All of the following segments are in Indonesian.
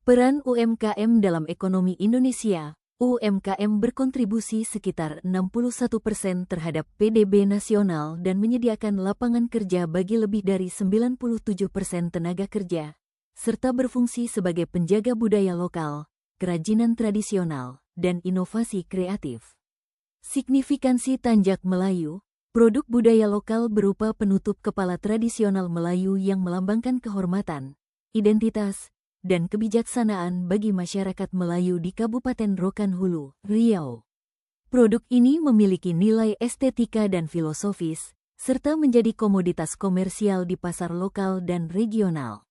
Peran UMKM dalam ekonomi Indonesia. UMKM berkontribusi sekitar 61% terhadap PDB nasional dan menyediakan lapangan kerja bagi lebih dari 97% tenaga kerja, serta berfungsi sebagai penjaga budaya lokal, kerajinan tradisional, dan inovasi kreatif. Signifikansi Tanjak Melayu. Produk budaya lokal berupa penutup kepala tradisional Melayu yang melambangkan kehormatan, identitas, dan kebijaksanaan bagi masyarakat Melayu di Kabupaten Rokan Hulu, Riau. Produk ini memiliki nilai estetika dan filosofis, serta menjadi komoditas komersial di pasar lokal dan regional.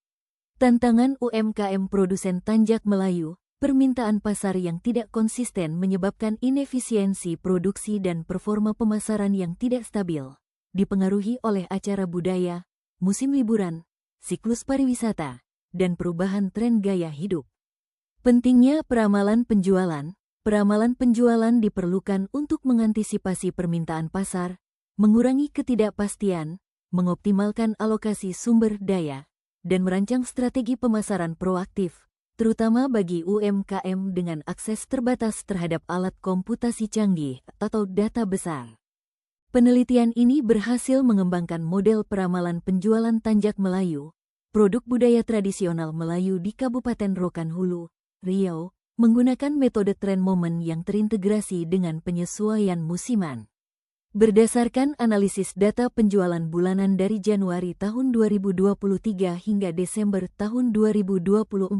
Tantangan UMKM produsen Tanjak Melayu. Permintaan pasar yang tidak konsisten menyebabkan inefisiensi produksi dan performa pemasaran yang tidak stabil, dipengaruhi oleh acara budaya, musim liburan, siklus pariwisata, dan perubahan tren gaya hidup. Pentingnya peramalan penjualan. Peramalan penjualan diperlukan untuk mengantisipasi permintaan pasar, mengurangi ketidakpastian, mengoptimalkan alokasi sumber daya, dan merancang strategi pemasaran proaktif, terutama bagi UMKM dengan akses terbatas terhadap alat komputasi canggih atau data besar. Penelitian ini berhasil mengembangkan model peramalan penjualan Tanjak Melayu, produk budaya tradisional Melayu di Kabupaten Rokan Hulu, Riau, menggunakan metode tren momen yang terintegrasi dengan penyesuaian musiman. Berdasarkan analisis data penjualan bulanan dari Januari tahun 2023 hingga Desember tahun 2024,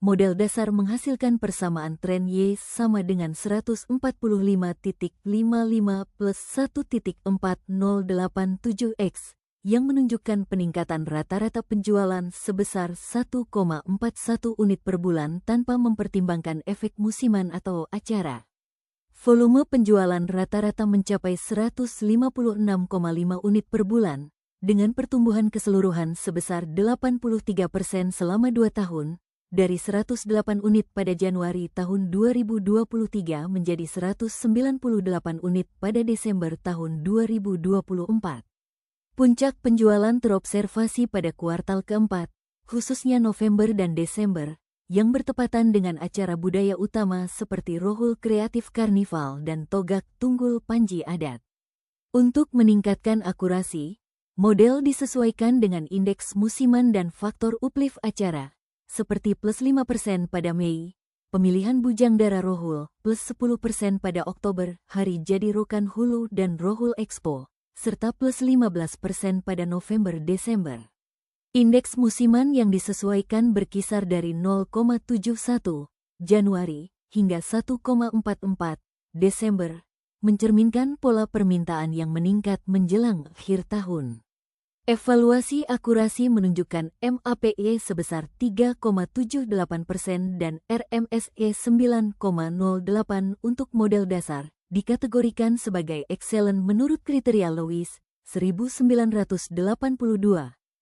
model dasar menghasilkan persamaan tren Y sama dengan 145.55 plus 1.4087X, yang menunjukkan peningkatan rata-rata penjualan sebesar 1,41 unit per bulan tanpa mempertimbangkan efek musiman atau acara. Volume penjualan rata-rata mencapai 156,5 unit per bulan, dengan pertumbuhan keseluruhan sebesar 83% selama 2 tahun, dari 108 unit pada Januari tahun 2023 menjadi 198 unit pada Desember tahun 2024. Puncak penjualan terobservasi pada kuartal keempat, khususnya November dan Desember, yang bertepatan dengan acara budaya utama seperti Rohul Kreatif Karnival dan Togak Tunggul Panji Adat. Untuk meningkatkan akurasi, model disesuaikan dengan indeks musiman dan faktor uplift acara, seperti plus 5% pada Mei, pemilihan Bujang Dara Rohul, plus 10% pada Oktober, Hari Jadi Rokan Hulu dan Rohul Expo, serta plus 15% pada November-Desember. Indeks musiman yang disesuaikan berkisar dari 0,71 Januari hingga 1,44 Desember, mencerminkan pola permintaan yang meningkat menjelang akhir tahun. Evaluasi akurasi menunjukkan MAPE sebesar 3,78% dan RMSE 9,08 untuk model dasar, dikategorikan sebagai excellent menurut kriteria Lewis 1982,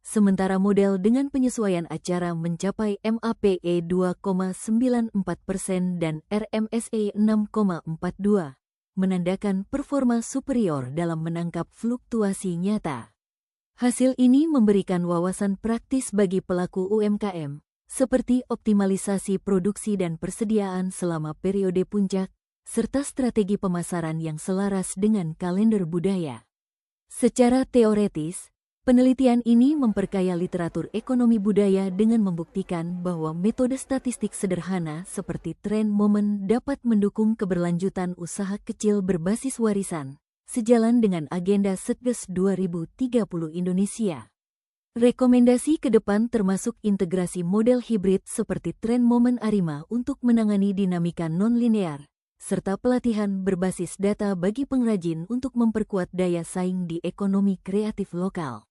sementara model dengan penyesuaian acara mencapai MAPE 2,94% dan RMSE 6,42, menandakan performa superior dalam menangkap fluktuasi nyata. Hasil ini memberikan wawasan praktis bagi pelaku UMKM, seperti optimalisasi produksi dan persediaan selama periode puncak, serta strategi pemasaran yang selaras dengan kalender budaya. Secara teoretis, penelitian ini memperkaya literatur ekonomi budaya dengan membuktikan bahwa metode statistik sederhana seperti tren momen dapat mendukung keberlanjutan usaha kecil berbasis warisan, sejalan dengan agenda Satgas 2030 Indonesia. Rekomendasi ke depan termasuk integrasi model hibrid seperti tren momen Arima untuk menangani dinamika non-linear, serta pelatihan berbasis data bagi pengrajin untuk memperkuat daya saing di ekonomi kreatif lokal.